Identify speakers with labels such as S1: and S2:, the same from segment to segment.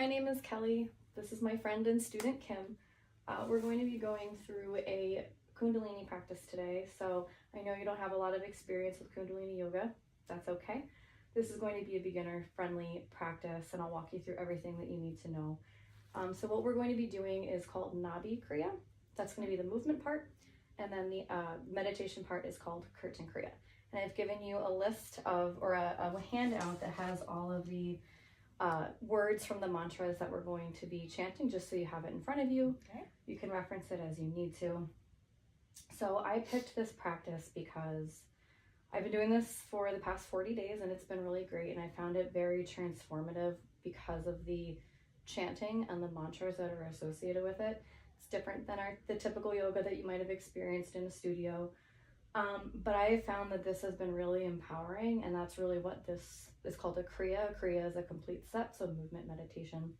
S1: my name is Kelly. This is my friend and student Kim. We're going to be going through a Kundalini practice today. So I know you don't have a lot of experience with Kundalini yoga. That's okay. This is going to be a beginner-friendly practice, and I'll walk you through everything that you need to know. So what we're going to be doing is called Nabhi Kriya. That's going to be the movement part, and then the meditation part is called Kirtan Kriya. And I've given you a list of, or a handout that has all of the words from the mantras that we're going to be chanting, just so you have it in front of you.
S2: Okay.
S1: You can reference it as you need to. So I picked this practice because I've been doing this for the past 40 days and it's been really great, and I found it very transformative because of the chanting and the mantras that are associated with it. It's different than the typical yoga that you might have experienced in a studio. But I have found that this has been really empowering, and that's really what this is called, a Kriya. A Kriya is a complete set, so movement meditation.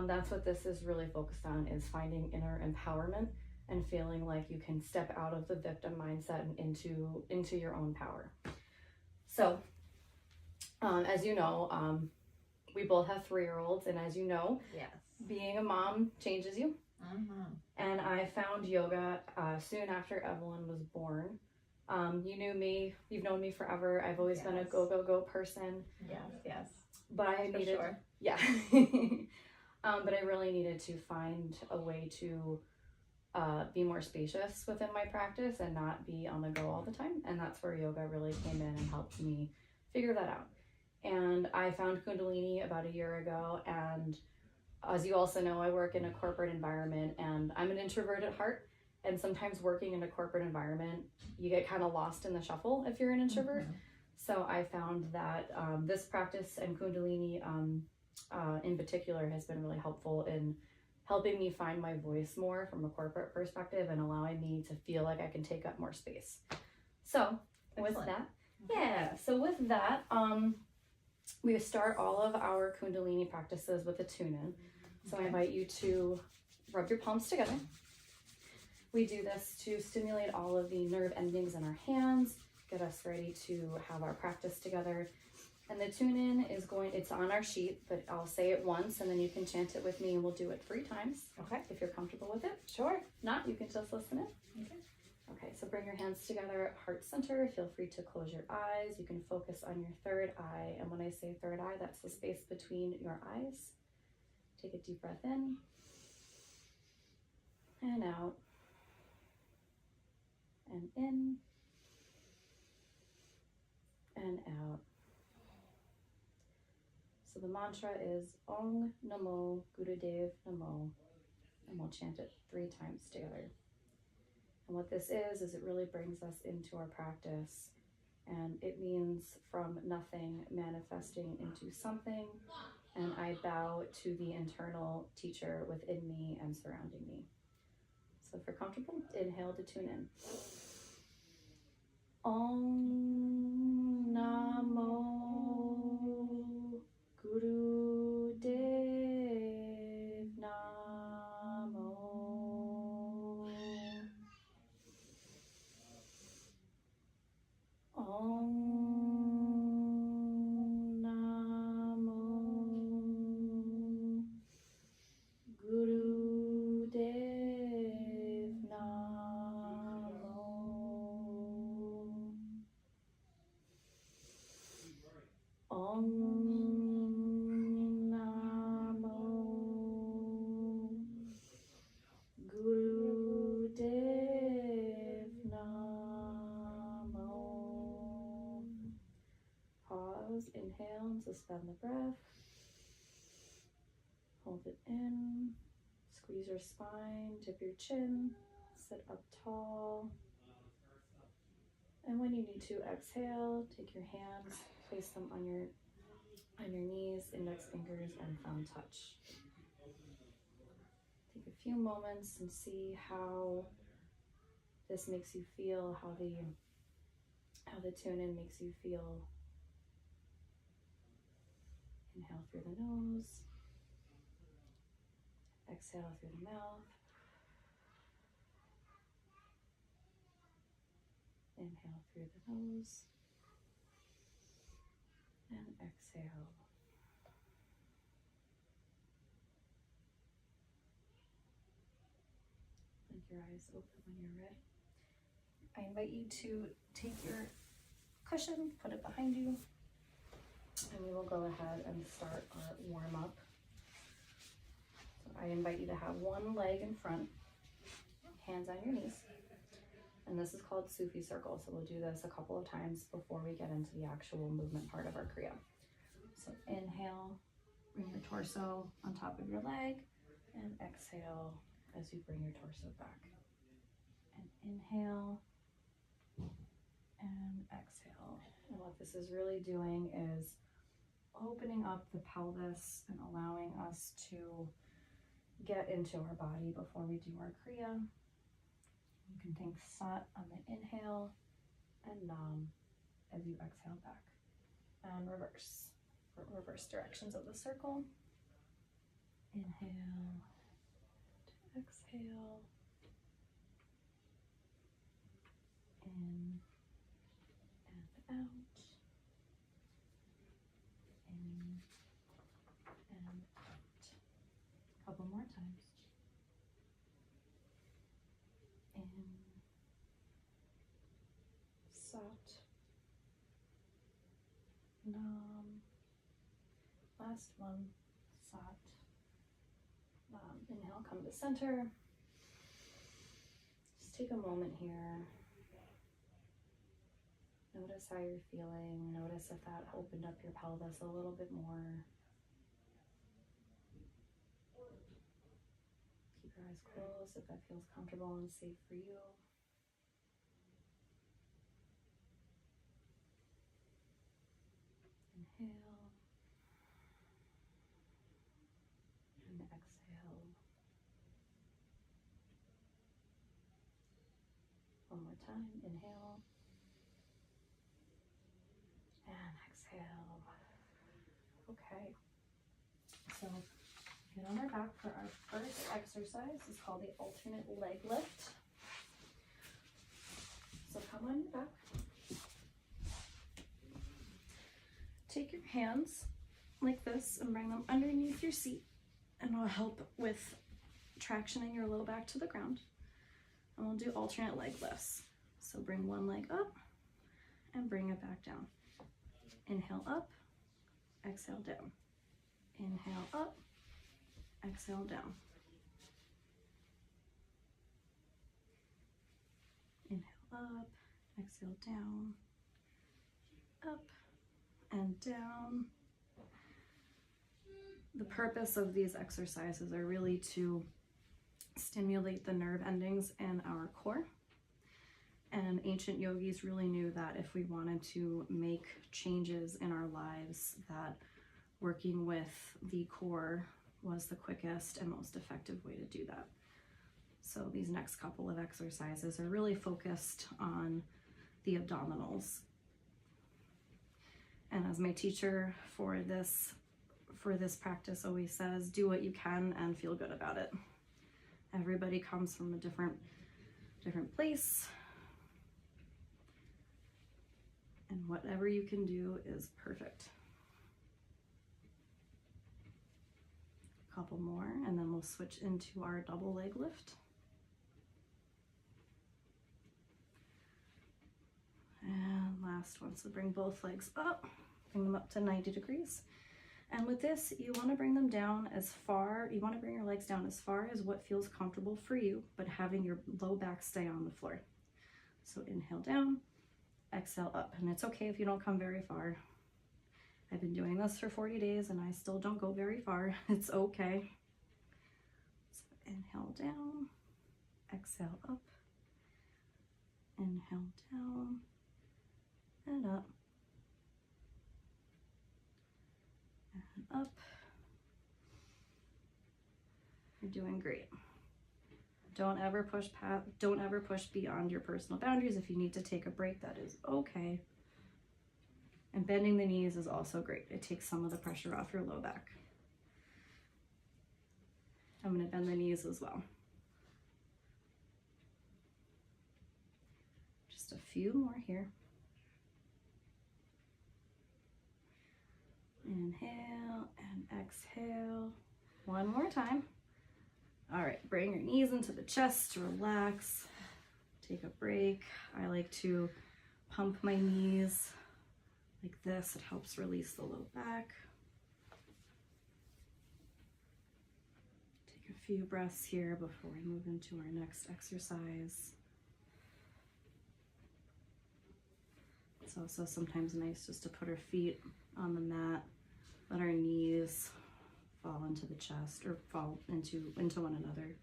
S1: That's what this is really focused on, is finding inner empowerment and feeling like you can step out of the victim mindset and into your own power. So, as you know, we both have 3-year-olds, and as you know,
S2: yes,
S1: being a mom changes you. And I found yoga soon after Evelyn was born. You knew me, you've known me forever. I've always been a go person.
S2: Yes.
S1: But I needed,
S2: sure.
S1: Yeah. But I really needed to find a way to be more spacious within my practice and not be on the go all the time. And that's where yoga really came in and helped me figure that out. And I found Kundalini about a year ago, and as you also know, I work in a corporate environment, and I'm an introvert at heart, and sometimes working in a corporate environment, you get kind of lost in the shuffle if you're an introvert. So I found that this practice and Kundalini in particular has been really helpful in helping me find my voice more from a corporate perspective and allowing me to feel like I can take up more space. So with that, we start all of our Kundalini practices with a tune-in. So I invite you to rub your palms together. We do this to stimulate all of the nerve endings in our hands, get us ready to have our practice together. And the tune-in is it's on our sheet, but I'll say it once and then you can chant it with me, and we'll do it 3 times.
S2: Okay.
S1: If you're comfortable with it.
S2: Sure.
S1: If not, you can just listen in.
S2: Okay.
S1: Okay, so bring your hands together at heart center. Feel free to close your eyes. You can focus on your third eye. And when I say third eye, that's the space between your eyes. Take a deep breath in and out and in and out. So the mantra is Om Namo Gurudev Namo, and we'll chant it 3 times together. And what this is it really brings us into our practice, and it means from nothing manifesting into something, and I bow to the internal teacher within me and surrounding me. So if you're comfortable, inhale to tune in. Om Namo Gurudev Namo. Om Namo Gurudev Namo. Om Namo Gurudev Namo. Pause, inhale, and suspend the breath. Hold it in. Squeeze your spine, dip your chin, sit up tall. And when you need to exhale, take your hands, place them on your knees, index fingers, and thumb touch. Take a few moments and see how this makes you feel, how the tune-in makes you feel. Inhale through the nose. Exhale through the mouth. Inhale through the nose. And exhale. your eyes open when you're ready. I invite you to take your cushion, put it behind you, and we will go ahead and start our warm up. So I invite you to have one leg in front, hands on your knees. And this is called Sufi circle. So we'll do this a couple of times before we get into the actual movement part of our Kriya. So inhale, bring your torso on top of your leg, and exhale as you bring your torso back. And inhale and exhale. And what this is really doing is opening up the pelvis and allowing us to get into our body before we do our Kriya. You can think Sat on the inhale and Nam as you exhale back. And reverse. Reverse directions of the circle. Inhale to exhale. In and out. In and out. A couple more times. In, Sat, Nam. Last one, Sat, Nam. Inhale, come to center. Just take a moment here. Notice how you're feeling. Notice if that opened up your pelvis a little bit more. Keep your eyes closed if that feels comfortable and safe for you. Inhale. And exhale. One more time. Inhale. And exhale. Okay. So get on our back for our first exercise. It's called the alternate leg lift. So come on your back. Take your hands like this and bring them underneath your seat, and it'll help with traction in your low back to the ground. And we'll do alternate leg lifts. So bring one leg up and bring it back down. Inhale up, exhale down. Inhale up, exhale down. Inhale up, exhale down, up and down. The purpose of these exercises are really to stimulate the nerve endings in our core. And ancient yogis really knew that if we wanted to make changes in our lives, that working with the core was the quickest and most effective way to do that. So these next couple of exercises are really focused on the abdominals. And as my teacher for this practice always says, do what you can and feel good about it. Everybody comes from a different place. And whatever you can do is perfect. A couple more, and then we'll switch into our double leg lift. And last one, so bring both legs up, bring them up to 90 degrees. And with this, you want to bring them down as far, you want to bring your legs down as far as what feels comfortable for you, but having your low back stay on the floor. So inhale down, exhale up. And it's okay if you don't come very far. I've been doing this for 40 days and I still don't go very far. It's okay. So inhale down, exhale up, inhale down, and up, and up. You're doing great. Don't ever push beyond your personal boundaries. If you need to take a break, that is okay. And bending the knees is also great. It takes some of the pressure off your low back. I'm going to bend the knees as well. Just a few more here. Inhale and exhale. One more time. All right, bring your knees into the chest, relax, take a break. I like to pump my knees like this. It helps release the low back. Take a few breaths here before we move into our next exercise. It's also sometimes nice just to put our feet on the mat, let our knees fall into the chest or fall into one another.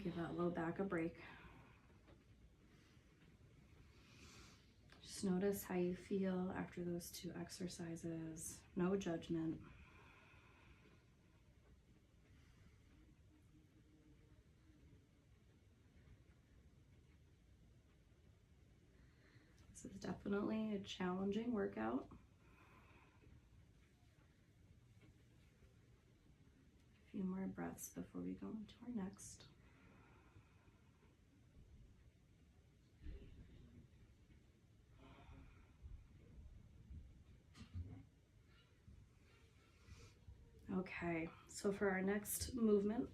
S1: Give that low back a break. Just notice how you feel after those two exercises. No judgment. This is definitely a challenging workout. A few more breaths before we go into our next. Okay, so for our next movement,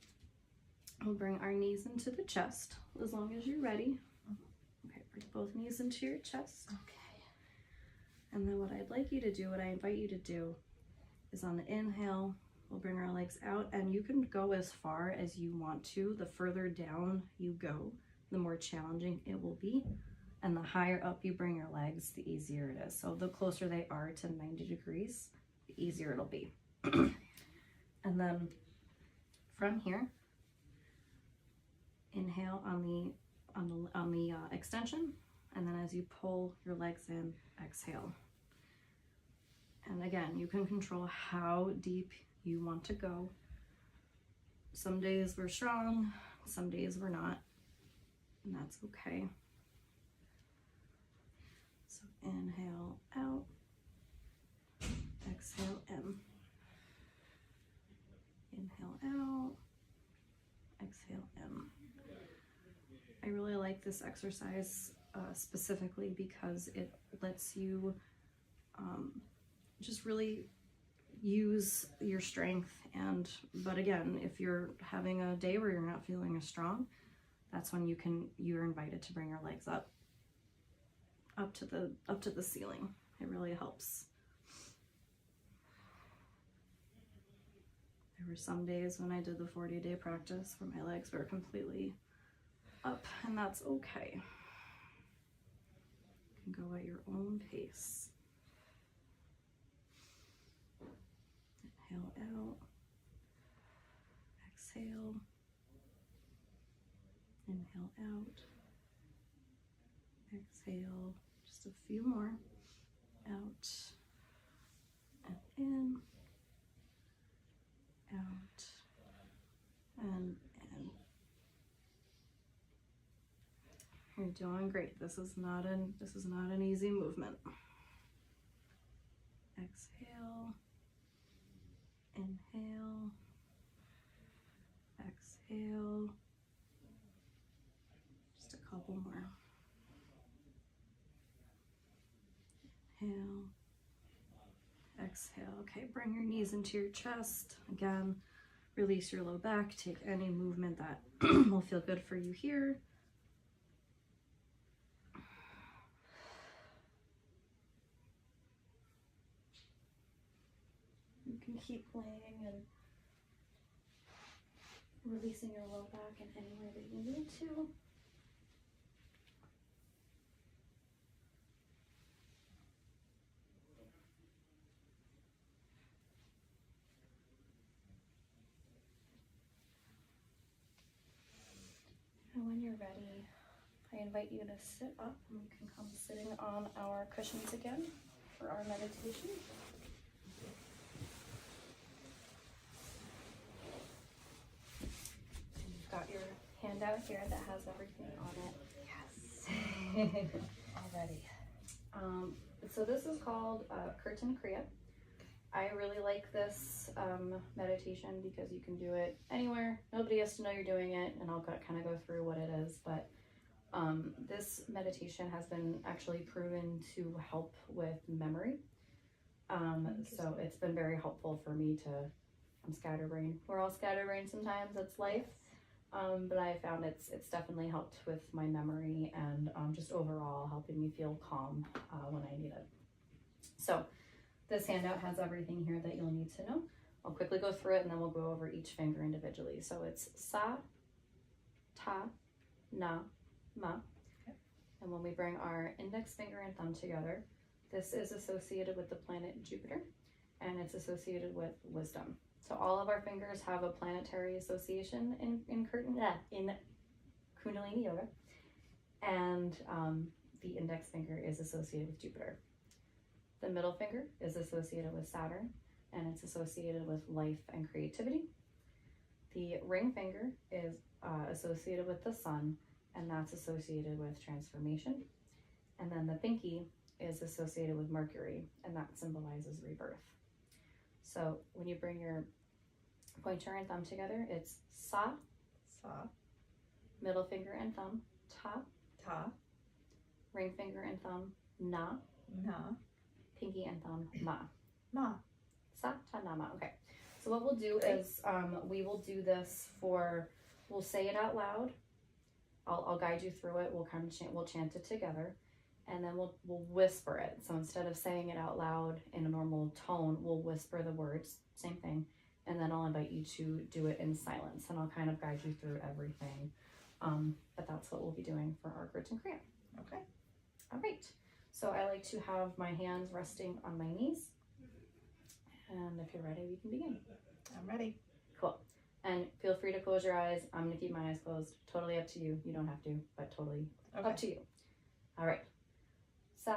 S1: we'll bring our knees into the chest as long as you're ready. Okay, bring both knees into your chest.
S2: Okay.
S1: And then what I'd like you to do, what I invite you to do, is on the inhale, we'll bring our legs out, and you can go as far as you want to. The further down you go, the more challenging it will be. And the higher up you bring your legs, the easier it is. So the closer they are to 90 degrees, the easier it'll be. And then from here, inhale on the extension, and then as you pull your legs in, exhale. And again, you can control how deep you want to go. Some days we're strong, some days we're not, and that's okay. So inhale out, exhale in. Inhale out, exhale in. I really like this exercise specifically because it lets you just really use your strength. But again, if you're having a day where you're not feeling as strong, that's when you're invited to bring your legs up to the ceiling. It really helps. There were some days when I did the 40-day practice where my legs were completely up, and that's okay. You can go at your own pace. Inhale out, exhale, inhale out, exhale, just a few more, out and in, out and in. You're doing great. This is not an easy movement. Exhale, inhale, exhale. Just a couple more. Inhale, exhale. Okay, bring your knees into your chest. Again, release your low back. Take any movement that will feel good for you here. You can keep playing and releasing your low back in any way that you need to. And when you're ready, I invite you to sit up, and you can come sitting on our cushions again for our meditation. You've got your handout here that has everything on it.
S2: Yes. Already.
S1: So this is called Kirtan Kriya. I really like this meditation because you can do it anywhere. Nobody has to know you're doing it, and I'll kind of go through what it is. But this meditation has been actually proven to help with memory. So it's been very helpful for me to I'm scatterbrained. We're all scatterbrained sometimes. That's life. But I found it's definitely helped with my memory and just overall helping me feel calm when I need it. So this handout has everything here that you'll need to know. I'll quickly go through it and then we'll go over each finger individually. So it's sa, ta, na, ma.
S2: Okay.
S1: And when we bring our index finger and thumb together, this is associated with the planet Jupiter and it's associated with wisdom. So all of our fingers have a planetary association in Kundalini Yoga. And the index finger is associated with Jupiter. The middle finger is associated with Saturn and it's associated with life and creativity. The ring finger is associated with the sun and that's associated with transformation. And then the pinky is associated with Mercury and that symbolizes rebirth. So when you bring your pointer and thumb together, it's sa,
S2: Sa,
S1: middle finger and thumb, ta,
S2: ta,
S1: ring finger and thumb, na,
S2: na,
S1: pinky and thumb, ma.
S2: ma.
S1: Sa, ta, na, ma. Okay. So what we'll do is we will do this we'll say it out loud. I'll guide you through it. We'll kind of we'll chant it together, and then we'll whisper it. So instead of saying it out loud in a normal tone, we'll whisper the words. Same thing. And then I'll invite you to do it in silence, and I'll kind of guide you through everything. But that's what we'll be doing for our Kirtan Kriya.
S2: Okay.
S1: All right. So I like to have my hands resting on my knees. And if you're ready, we can begin.
S2: I'm ready.
S1: Cool. And feel free to close your eyes. I'm going to keep my eyes closed. Totally up to you. You don't have to, but totally
S2: Okay.
S1: up to you. All right. Sa,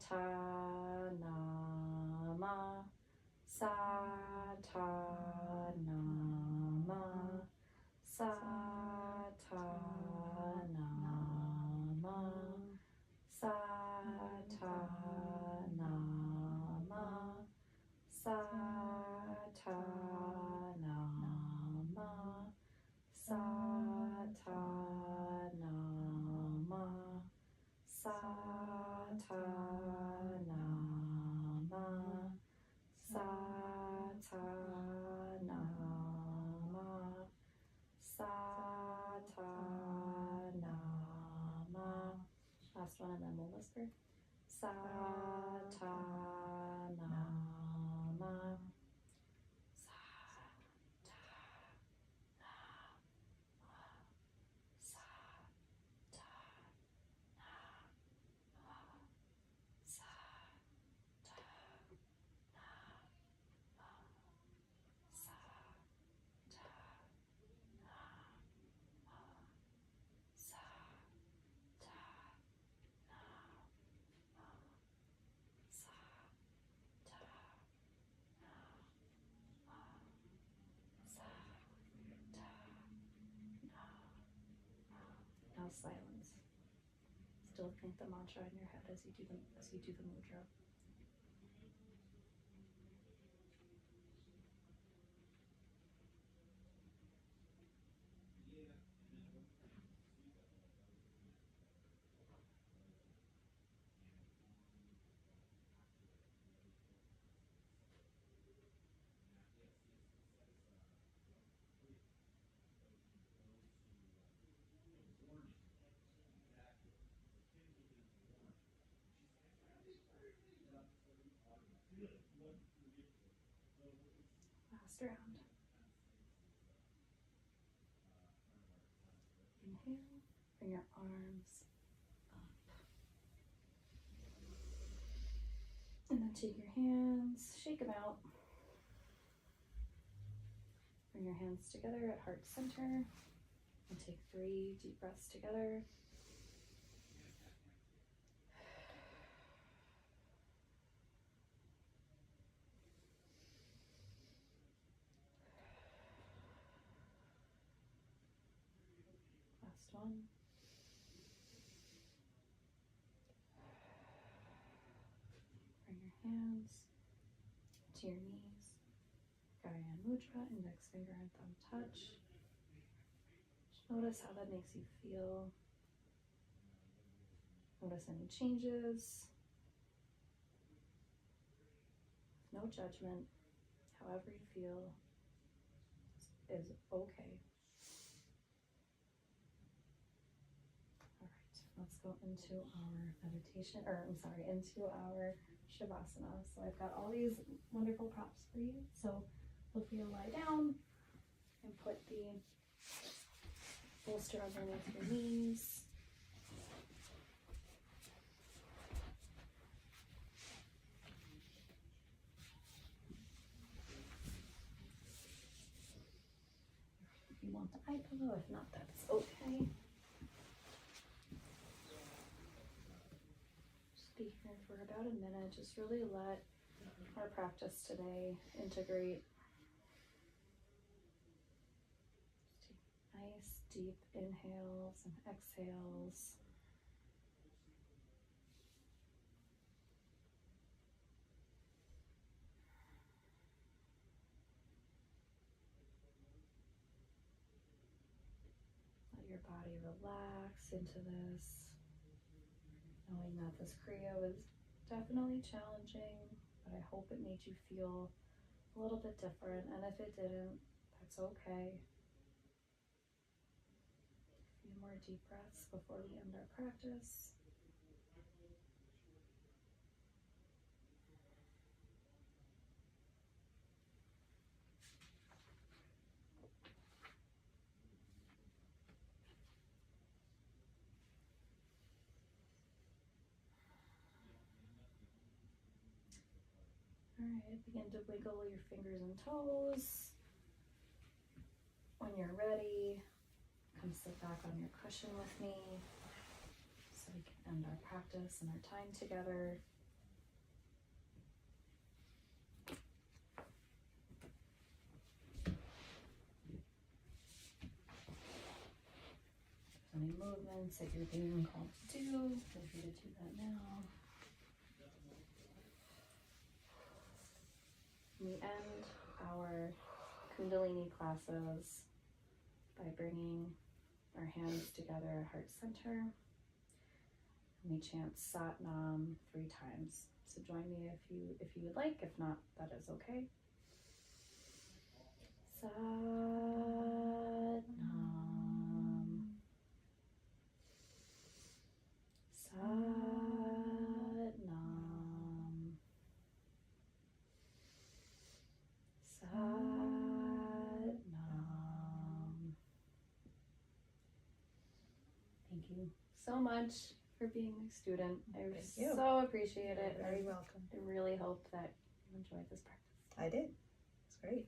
S1: ta, na, ma. Sa, ta, na, ma. Sa, ta, na, ma. Sa, ta, na, ma. Sa, ta, na, ma. Sa, ta, na, ma. Sa, ta, na, ma. Sa, ta, na, ma. Sa, ta, na, ma. Last one and then we'll whisper. Sa, ta, na, ma. Sa, ta, na, ma. Sa, ta, na, ma. Sa, ta, na, ma. Sa, ta, na, ma. Sa, ta, na, ma. Sa, ta, na, ma. Sa, ta, na, ma. Now silence. Still think the mantra in your head as you do the mudra. Last round. Inhale, bring your arms up. And then take your hands, shake them out. Bring your hands together at heart center. And take 3 deep breaths together. Last one. Bring your hands to your knees. Gaya Mudra, index finger and thumb touch. Just notice how that makes you feel. Notice any changes. No judgment. However you feel, is okay. All right, let's go into our meditation, into our Shavasana. So I've got all these wonderful props for you. So feel free to lie down and put the bolster underneath your knees. If you want the eye pillow, if not, that's okay. Just be here for about a minute. Just really let our practice today integrate. Just take nice deep inhales and exhales. Let your body relax into this, knowing that this Kriya was definitely challenging, but I hope it made you feel a little bit different, and if it didn't, that's okay. A few more deep breaths before we end our practice. Alright, begin to wiggle your fingers and toes. When you're ready, come sit back on your cushion with me so we can end our practice and our time together. Any movements that you're being called to do, feel free to do that now. We end our Kundalini classes by bringing our hands together at heart center. And we chant Sat Nam 3 times. So join me if you would like. If not, that is okay. Sat Nam. Sat Nam. Sat Nam. Thank you so much for being my student. I so appreciate it.
S2: You're very welcome.
S1: I really hope that you enjoyed this practice.
S2: I did. It's great.